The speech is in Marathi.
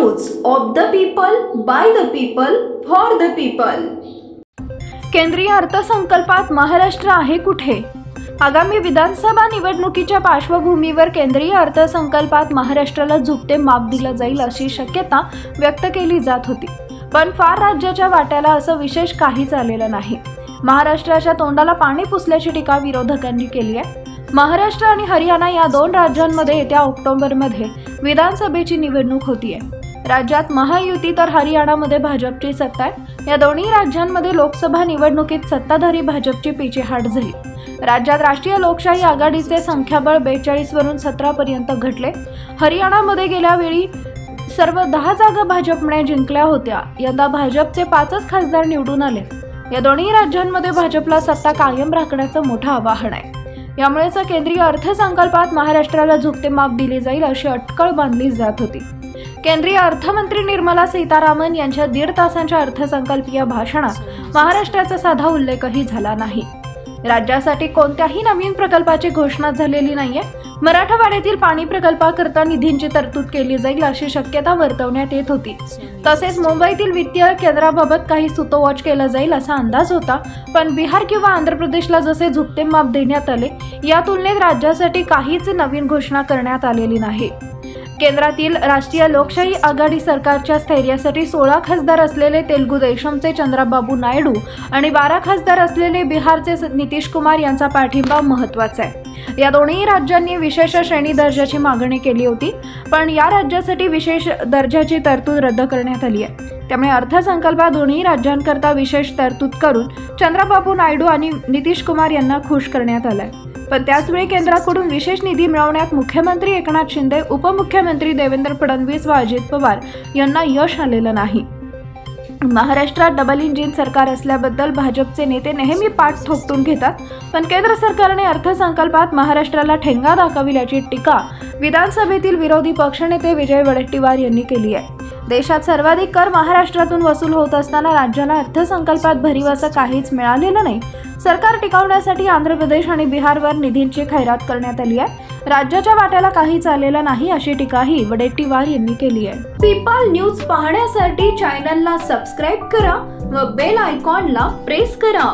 News of the people, by the people, for the people. केंद्रीय अर्थसंकल्पात महाराष्ट्र आहे कुठे? आगामी विधानसभा निवडणुकीच्या पार्श्वभूमीवर केंद्रीय अर्थसंकल्पात महाराष्ट्राला झुकते माप दिलं जाईल अशी शक्यता व्यक्त केली जात होती, पण फार राज्याच्या वाट्याला असं विशेष काहीच आलेलं नाही। महाराष्ट्राच्या तोंडाला पाणी पुसल्याची टीका विरोधकांनी केली आहे। महाराष्ट्र आणि हरियाणा या दोन राज्यांमध्ये येत्या ऑक्टोबरमध्ये विधानसभेची निवडणूक होतीये। राज्यात महायुती तर हरियाणामध्ये भाजपची सत्ता आहे। या दोन्ही राज्यांमध्ये लोकसभा निवडणुकीत सत्ताधारी भाजपची पिछेहाट झाली। राज्यात राष्ट्रीय लोकशाही आघाडीचे संख्याबळ 42 वरून 17 पर्यंत घटले। हरियाणामध्ये गेल्या वेळी सर्व 10 जागा भाजपने जिंकल्या होत्या। यंदा भाजपचे 5च खासदार निवडून आले। या दोन्ही राज्यांमध्ये भाजपला सत्ता कायम राखण्याचं मोठं आवाहन आहे। यामुळेच केंद्रीय अर्थसंकल्पात महाराष्ट्राला झुकते माप दिले जाईल अशी अटकळ बांधली जात होती। केंद्रीय अर्थमंत्री निर्मला सीतारामन यांच्या 1.5 तासांच्या अर्थसंकल्पीय भाषणात महाराष्ट्राचा साधा उल्लेखही झाला नाही। राज्यासाठी कोणत्याही नवीन प्रकल्पाची घोषणा झालेली नाहीये। मराठवाड्यातील पाणी प्रकल्पाकरता निधींची तरतूद केली जाईल अशी शक्यता वर्तवण्यात येत होती। तसेच मुंबईतील वित्तीय केंद्राबाबत काही सुतोवाच केलं जाईल असा अंदाज होता, पण बिहार किंवा आंध्र प्रदेशला जसे झुकते माप देण्यात आले, या तुलनेत राज्यासाठी काहीच नवीन घोषणा करण्यात आलेली नाही। केंद्रातील राष्ट्रीय लोकशाही आघाडी सरकारच्या स्थैर्यासाठी 16 खासदार असलेले तेलुगू देशमचे चंद्राबाबू नायडू आणि 12 खासदार असलेले बिहारचे नितीश कुमार यांचा पाठिंबा महत्त्वाचा आहे। या दोन्ही राज्यांनी विशेष श्रेणी दर्जाची मागणी केली होती, पण या राज्यासाठी विशेष दर्जाची तरतूद रद्द करण्यात आली आहे। त्यामुळे अर्थसंकल्पात दोन्ही राज्यांकरता विशेष तरतूद करून चंद्राबाबू नायडू आणि नितीश कुमार यांना खुश करण्यात आलंय। पण त्याचवेळी केंद्राकडून विशेष निधी मिळवण्यात मुख्यमंत्री एकनाथ शिंदे, उपमुख्यमंत्री देवेंद्र फडणवीस व अजित पवार यांना यश आलेलं नाही। महाराष्ट्रात डबल इंजिन सरकार असल्याबद्दल भाजपचे नेते नेहमी पाठ थोपटून घेतात, पण केंद्र सरकारने अर्थसंकल्पात महाराष्ट्राला ठेंगा दाखविल्याची टीका विधानसभेतील विरोधी पक्षनेते विजय वडेट्टीवार यांनी केली आहे। देशात सर्वाधिक कर महाराष्ट्रातून वसूल होत असताना राज्याला अर्थसंकल्पात भरीव असं काहीच मिळालेलं नाही। सरकार टिकवण्यासाठी आंध्र प्रदेश आणि बिहारवर निधींची खैरात करण्यात आली आहे। राज्याच्या वाट्याला काहीच आलेलं नाही अशी टीकाही वडेट्टीवार यांनी केली आहे। पीपल न्यूज पाहण्यासाठी चॅनलला सबस्क्राईब करा व बेल आयकॉनला प्रेस करा।